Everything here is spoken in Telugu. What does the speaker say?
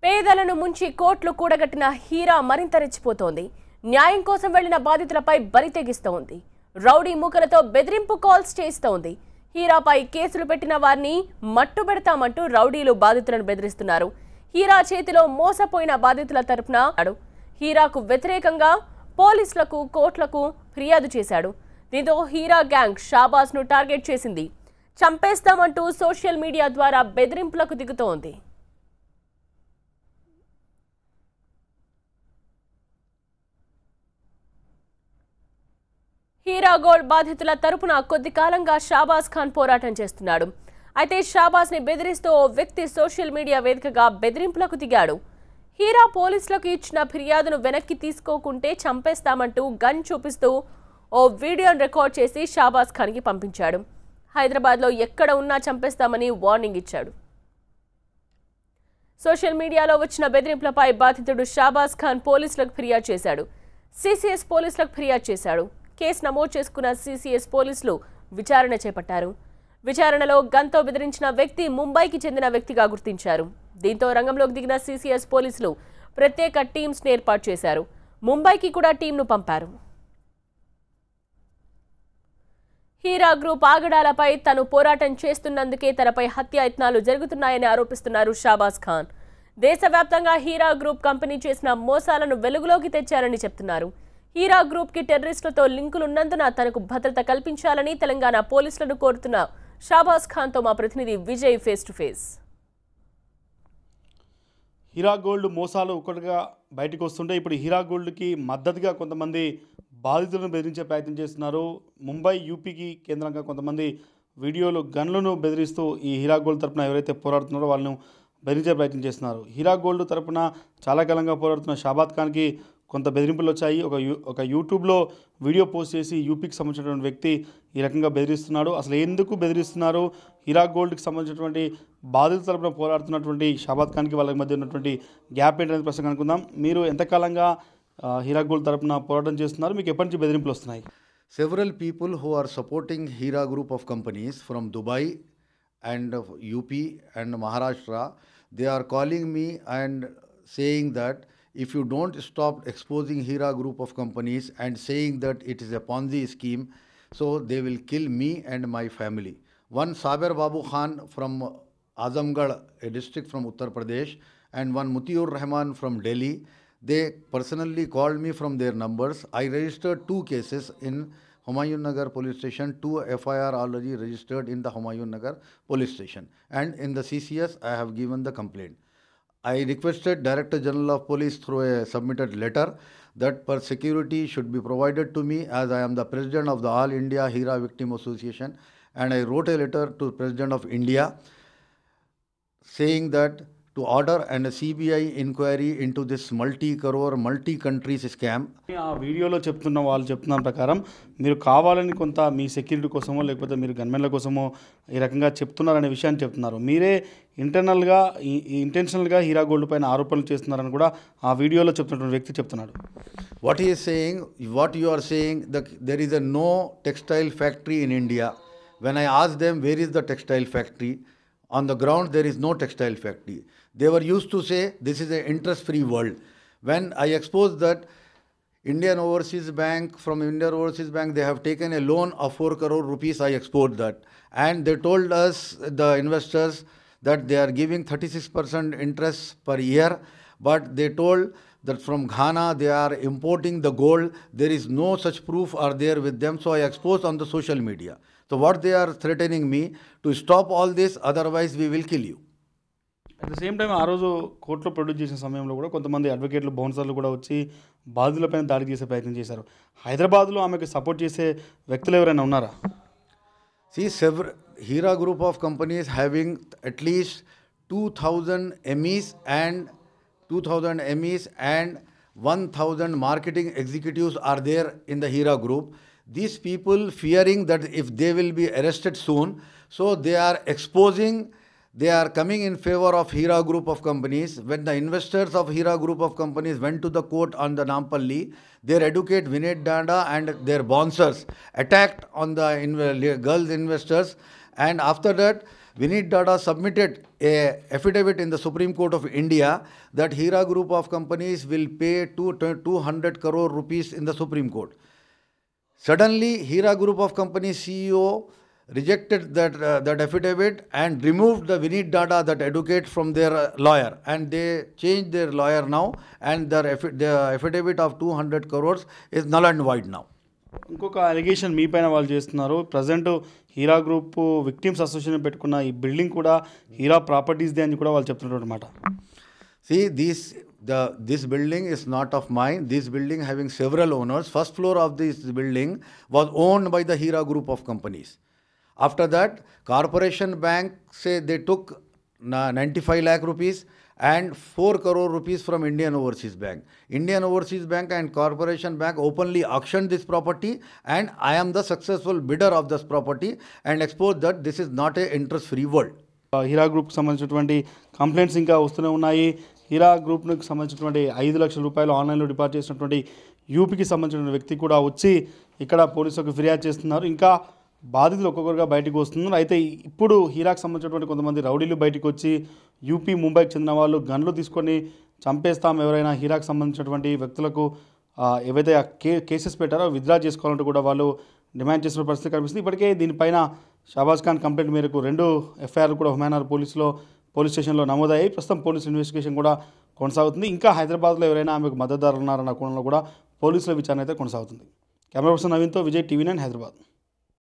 పేదలను ముంచి కోట్లు కూడగట్టిన హీరా మరింత రెచ్చిపోతోంది. న్యాయం కోసం వెళ్లిన బాధితులపై బరి తెగిస్తోంది. రౌడీ మూకలతో బెదిరింపు కాల్స్ చేస్తోంది. హీరాపై కేసులు పెట్టిన వారిని మట్టుబెడతామంటూ రౌడీలు బాధితులను బెదిరిస్తున్నారు. హీరా చేతిలో మోసపోయిన బాధితుల తరపున హీరాకు వ్యతిరేకంగా పోలీసులకు కోర్టులకు ఫిర్యాదు చేశాడు. దీంతో హీరా గ్యాంగ్ షాబాజ్ ను టార్గెట్ చేసింది. చంపేస్తామంటూ సోషల్ మీడియా ద్వారా బెదిరింపులకు దిగుతోంది. హీరా గోల్డ్ బాధితుల తరపున కొద్ది కాలంగా షాబాజ్ ఖాన్ పోరాటం చేస్తున్నాడు. అయితే షాబాజ్ ని బెదిరిస్తూ ఓ వ్యక్తి సోషల్ మీడియా వేదికగా బెదిరింపులకు దిగాడు. హీరా పోలీసులకు ఇచ్చిన ఫిర్యాదును వెనక్కి తీసుకోకుంటే చంపేస్తామంటూ గన్ చూపిస్తూ ఓ వీడియోను రికార్డ్ చేసి షాబాజ్ ఖాన్ కి పంపించాడు. హైదరాబాద్లో ఎక్కడ ఉన్నా చంపేస్తామని వార్నింగ్ ఇచ్చాడు. సోషల్ మీడియాలో వచ్చిన బెదిరింపులపై బాధితుడు షాబాజ్ ఖాన్ పోలీసులకు ఫిర్యాదు చేశాడు. సిసిఎస్ పోలీసులకు ఫిర్యాదు చేశాడు. కేసు నమోదు చేసుకున్న సిసిఎస్ పోలీసులు విచారణ చేపట్టారు. విచారణలో గన్తో బెదిరించిన వ్యక్తి ముంబైకి చెందిన వ్యక్తిగా గుర్తించారు. దీంతో రంగంలోకి దిగిన సిసిఎస్ పోలీసులు ప్రత్యేక టీమ్స్ ఏర్పాటు చేశారు. ముంబైకి కూడా టీంను పంపారు. హీరా గ్రూప్ ఆగడాలపై తను పోరాటం చేస్తున్నందుకే తనపై హత్యాయత్నాలు జరుగుతున్నాయని ఆరోపిస్తున్నారు షాబాజ్ ఖాన్. దేశవ్యాప్తంగా హీరా గ్రూప్ కంపెనీ చేసిన మోసాలను వెలుగులోకి తెచ్చారని చెప్తున్నారు. హీరా గ్రూప్ కి టెర్రరిస్టులతో లింకులున్నందున తనకు భద్రత కల్పించాలని తెలంగాణ పోలీసులను కోరుతున్న షాబాజ్ ఖాన్ తో మా ప్రతినిధి Vijay face to face. Heera Gold మోసాలు ఒక్కటిగా బయటకు వస్తుంటే ఇప్పుడు హీరా గోల్డ్కి మద్దతుగా కొంతమంది బాధితులను బెదిరించే ప్రయత్నం చేస్తున్నారు. ముంబై యూపీకి కేంద్రంగా కొంతమంది వీడియోలు గన్లను బెదిరిస్తూ ఈ హీరా గోల్డ్ తరపున ఎవరైతే పోరాడుతున్నారో వాళ్ళను బెదిరించే ప్రయత్నం చేస్తున్నారు. హీరా గోల్డ్ తరపున చాలా కాలంగా పోరాడుతున్న షాబాజ్ ఖాన్కి కొంత బెదిరింపులు వచ్చాయి. ఒక యూట్యూబ్లో వీడియో పోస్ట్ చేసి యూపీకి సంబంధించినటువంటి వ్యక్తి ఈ రకంగా బెదిరిస్తున్నాడు. అసలు ఎందుకు బెదిరిస్తున్నారు? హీరా గోల్డ్కి సంబంధించినటువంటి బాధితుల తరపున పోరాడుతున్నటువంటి షాబాజ్ ఖాన్కి వాళ్ళకి మధ్య ఉన్నటువంటి గ్యాప్ ఏంటనేది ప్రశ్న కనుక్కుందాం. మీరు ఎంతకాలంగా హీరా గోల్డ్ తరపున పోరాటం చేస్తున్నారు? మీకు ఎప్పటి నుంచి బెదిరింపులు వస్తున్నాయి? Several people who are supporting Hira group of companies from Dubai and UP and Maharashtra, they are calling me and saying that if you don't stop exposing Hira group of companies and saying that it is a Ponzi scheme, so they will kill me and my family. One Saber Babu Khan from Azamgarh, a district from Uttar Pradesh, and one Mutiur Rahman from Delhi, they personally called me from their numbers. I registered 2 cases in Humayun Nagar police station, 2 FIR already registered in the Humayun Nagar police station, and in the CCS I have given the complaint. I requested Director General of Police through a submitted letter that per security should be provided to me, as I am the President of the All India Hira Victim Association, and I wrote a letter to President of India saying that to order and a CBI inquiry into this multi-crore, multi-countries scam. ఆ వీడియోలో చెప్తున్న వాళ్ళు చెప్తున్న ప్రకారం మీరు కావాలని కొంత మీ సెక్యూరిటీ కోసమో లేకపోతే మీరు గన్మెన్ల కోసమో ఈ రకంగా చెప్తున్నారనే విషయాన్ని చెప్తున్నారు. మీరే ఇంటెన్షనల్గా హీరా గోల్డ్ పైన ఆరోపణలు చేస్తున్నారని కూడా ఆ వీడియోలో చెప్తున్నటువంటి వ్యక్తి చెప్తున్నాడు. What he is saying, what you are saying, that there is a no textile factory in India. When I asked them where is the textile factory, on the ground there is no textile factory. They were used to say this is an interest-free world. When I exposed that Indian Overseas Bank, from Indian Overseas Bank, they have taken a loan of 4 crore rupees, I exposed that. And they told us, the investors, that they are giving 36% interest per year. But they told that from Ghana they are importing the gold. There is no such proof are there with them. So I exposed on the social media. So what they are threatening me, to stop all this, otherwise we will kill you. At the same time ఆ రోజు కోర్టులో ప్రొడ్యూస్ చేసిన సమయంలో కూడా కొంతమంది అడ్వకేట్లు బౌన్సర్లు కూడా వచ్చి బాధితులపైన దాడి చేసే ప్రయత్నం చేశారు. హైదరాబాద్లో ఆమెకు సపోర్ట్ చేసే వ్యక్తులు ఎవరైనా ఉన్నారా? See, several Hira group of companies having at least 2,000 MEs and 1,000 marketing executives are there in the Hira group. These people fearing that if they will be arrested soon, so they are exposing. They are coming in favor of Hira group of companies. When the investors of Hira group of companies went to the court on the Nampalli, their advocate Vinay Danda and their bouncers attacked on the girls investors, and after that Vineet Dada submitted a affidavit in the Supreme Court of India that Hira Group of companies will pay 200 crore rupees in the Supreme Court. Suddenly, Hira Group of companies CEO rejected that affidavit and removed the Vineet Dada, that advocate, from their lawyer, and they changed their lawyer now, and the affidavit of 200 crores is null and void now. ఇంకొక అలిగేషన్ మీ పైన వాళ్ళు చేస్తున్నారు. Present Heera group victims association పెట్టుకున్న ఈ బిల్డింగ్ కూడా హీరా ప్రాపర్టీస్దే అని కూడా వాళ్ళు చెప్తున్నటువంటి మాట. See, this building is not of mine. This building having several owners. First floor of this building was owned by the Hira Group of companies. After that, Corporation Bank say they took 95 lakh rupees and 4 crore rupees from Indian Overseas Bank. Indian Overseas Bank and Corporation Bank openly auctioned this property, and I am the successful bidder of this property and exposed that this is not a interest-free world. Heera గ్రూప్కి సంబంధించినటువంటి కంప్లైంట్స్ ఇంకా వస్తూనే ఉన్నాయి. హీరా గ్రూప్కి సంబంధించినటువంటి 5 లక్షల రూపాయలు ఆన్లైన్లో డిపాజిట్ చేసినటువంటి యూపీకి సంబంధించిన వ్యక్తి కూడా వచ్చి ఇక్కడ పోలీసులకు ఫిర్యాదు చేస్తున్నారు. ఇంకా బాధితులు ఒక్కొక్కరుగా బయటకు వస్తున్నారు. అయితే ఇప్పుడు హీరాకు సంబంధించినటువంటి కొంతమంది రౌడీలు బయటకు వచ్చి యూపీ ముంబైకి చెందిన వాళ్ళు గన్లు తీసుకొని చంపేస్తాం, ఎవరైనా హీరాకు సంబంధించినటువంటి వ్యక్తులకు ఏవైతే కేసెస్ పెట్టారో విత్డ్రా చేసుకోవాలంటూ కూడా వాళ్ళు డిమాండ్ చేసిన పరిస్థితి కనిపిస్తుంది. ఇప్పటికే దీనిపైన షాబాజ్ ఖాన్ కంప్లైంట్ మేరకు 2 ఎఫ్ఐఆర్లు కూడా హుమాయూన్ పోలీస్ స్టేషన్లో నమోదయ్యాయి. ప్రస్తుతం పోలీస్ ఇన్వెస్టిగేషన్ కూడా కొనసాగుతుంది. ఇంకా హైదరాబాద్లో ఎవరైనా ఆమెకు మద్దతుదారులు ఉన్నారన్న కోణంలో కూడా పోలీసుల విచారణ అయితే కొనసాగుతుంది. కెమెరా పర్సన్ నవీన్తో విజయ్, TV9 హైదరాబాద్.